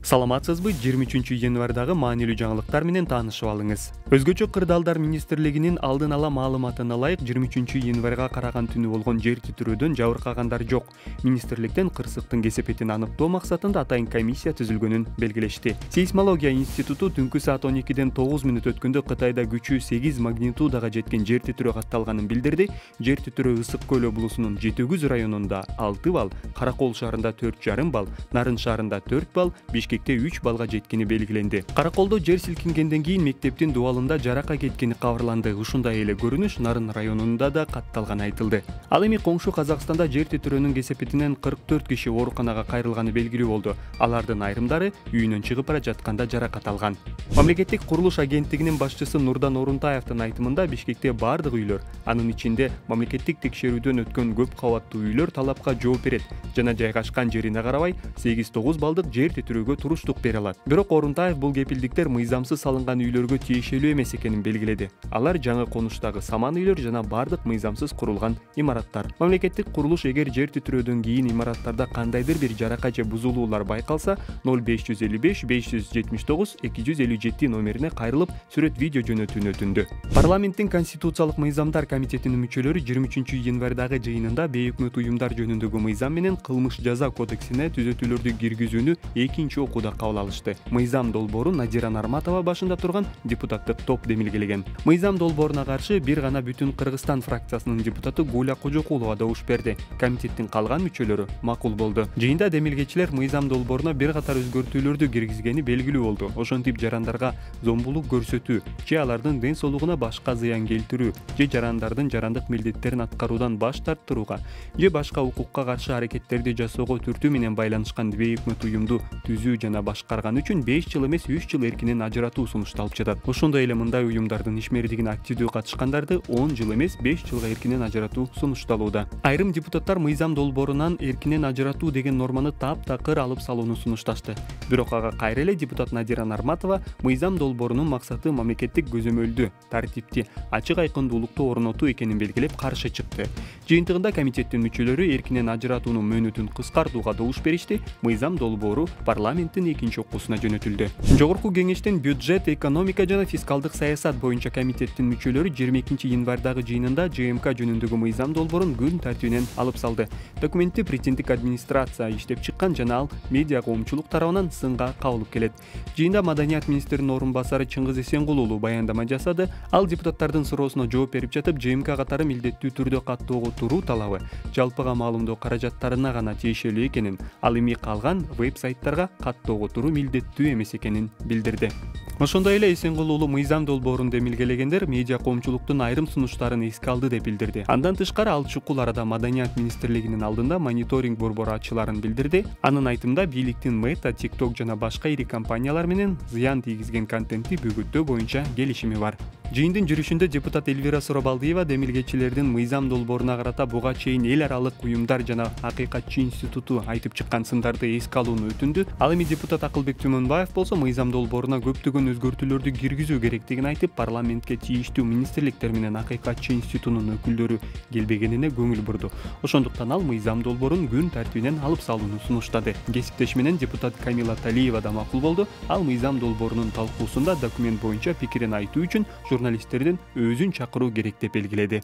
Саламатсызбы? 23-январдагы маанилүү жаңылыктар менен таанышып алыңыз. Өзгөчө кырдаалдар министрлигинин алдын ала маалыматына ылайык 23-январга караган түнү болгон жер титирөөдөн жабыркагандар жок. Министрликтен кырсыктын кесепетин аныктоо максатында атайын комиссия түзүлгөнүн белгилешти. Сейсмология институту түнкү саат 12-ден 9 мүнөт өткөндө Кытайда күчү 8 магнитудага жеткен жер титирөө катталганын билдирди. Жер титирөө Ысык көл облусунун Жетигүз районунда 6 балл, Каракол шаарында 4,5 балл, Нарын шаарында 4 балл, Бишкекте 3 балга жеткени белгиленди. Караколдо жер силкингенден кийин мектептин дубалында жарака кеткени кабарланды. Ушундай эле көрүнүш Нарын районунда да катталганы айтылды. Ал эми коңшу Казакстанда жер титирөөнүн кесепетинен 44 киши ооруканага кайрылганы белгилүү болду. Алардын айрымдары үйүнөн чыгып бара жатканда жаракат алган. Мамлекеттик курулуш агенттигинин башчысы Нурдан Орунтаевдин айтымында Бишкекте бардык үйлөр, анын ичинде мамлекеттик текшерүүдөн өткөн көп кабаттуу үйлөр талапка жооп берет жана жайгашкан жерине карабай 8-9 балдык жер титирөөгө туруштук бере алат. Бирок Орунтаев бул кепилдиктер мыйзамсыз салынган үйлөргө тиешелүү эмес экенин белгиледи. Алар жаңы конуштагы саман үйлөр жана бардык мыйзамсыз курулган имараттар. Мамлекеттик курулуш эгер жер титирөөдөн кийин имараттарда кандайдыр бир жарака же бузулуулар байкалса 0555 579 257 номерине кайрылып сүрөт видео жөнөтүүнү өтүндү. Парламенттин Конституциялык мыйзамдар комитетинин мүчөлөрү 23-январдагы жыйынында бейөкмөт уюмдар жөнүндөгү мыйзам менен кылмыш жаза кодексине түзөтүүлөрдү киргизүүнү экинчи окууда кабыл алышты. Мыйзам долбоору Надира Нарматова башында турган депутаттык топ демилгелеген. Мыйзам долбооруна каршы бир гана Бүтүн Кыргызстан фракциясынын депутаты Гуля Кожокулова добуш берди. Комитеттин калган мүчөлөрү макул болду. Жыйында демилгечилер мыйзам долбооруна бир катар өзгөртүүлөрдү киргизгени белгилүү болду. Ошентип жарандарга зомбулук көрсөтүү же алардын ден соолугуна башка зыян келтирүү же жарандардын жарандык милдеттерин аткаруудан баш тарттырууга же башка укукка каршы аракеттерди жасоого түртүү менен байланышкан бейөкмөт уюмду түзүү жана башкарган үчүн 5 жыл эмес 3 жыл эркинен ажыратуу сунушталып жатат. Ошондой эле мындай уюмдардын ишмердигине активдүү катышкандарды 10 жыл эмес 5 жылга эркинен ажыратуу сунушталууда. Айрым депутаттар мыйзам долбоорунан эркинен ажыратуу деген норманы таптакыр алып салууну сунушташты. Бирок ага кайра эле депутат Надира Нарматова мыйзам долбоорунун максаты мамлекеттик көзөмөлдү, тартипти, ачык айкындуулукту орнотуу экенин белгилеп каршы чыкты. Жыйынтыгында комитеттин мүчөлөрү эркинен ажыратуунун мөөнөтүн кыскартууга добуш беришти. Мыйзам долбоору парламенттин экинчи окуусуна жөнөтүлдү. Жогорку кеңештин бюджет, экономика жана фискалдык саясат боюнча комитеттин мүчөлөрү 22-январдагы жыйынында ЖМК жөнүндөгү мыйзам долбоорун күн тартибинен алып салды. Документти президенттик администрация иштеп чыккан жана ал медиа коомчулук тарабынан сынга кабылып келет. Жыйында маданият министринин орун басары Чыңгыз Эсенгул уулу баяндама жасады. Ал депутаттардын суроосуна жооп берип жатып, ЖМК катары милдеттүү түрдө каттоого туруу талабы жалпыга маалымдоо каражаттарына гана тиешелүү экенин, ал эми калган веб-сайттарга каттоого туруу милдеттүү эмес экенин билдирди. Ошондой эле Эсенгул уулу мыйзам долбоорун демилгелегендер медиа коомчулуктун айрым сунуштарын эске алды деп билдирди. Андан тышкары ал чукул арада маданият министрлигинин алдында мониторинг борбору ачыларын билдирди. Анын айтымында бийликтин Мета, TikTok жана башка ири компаниялар менен зыян тийгизген контентти бөгөттөө боюнча келишими бар. Жыйындын жүрүшүндө депутат Эльвира Суробалдиева демилгечилердин мыйзам долбооруна карата буга чейин эл аралык уюмдар жана Акыйкатчы институту айтып чыккан сындарды эске алууну өтүндү. Ал эми депутат Акылбек Түмөнбаев болсо мыйзам долбооруна көптөгөн өзгөртүүлөрдү киргизүү керектигин айтып, парламентке тийиштүү министрликтер менен Акыйкатчы институтунун өкүлдөрү келбегенине көңүл бурду. Ошондуктан ал мыйзам долбоорун күн тартибинен алып салууну сунуштады. Кесиптеши менен депутат Камила Талиева да макул болду. Ал мыйзам долбоорунун талкуусунда документ боюнча пикирин айтуу үчүн журналисттердин өзүн чакыруу керек деп белгиледи.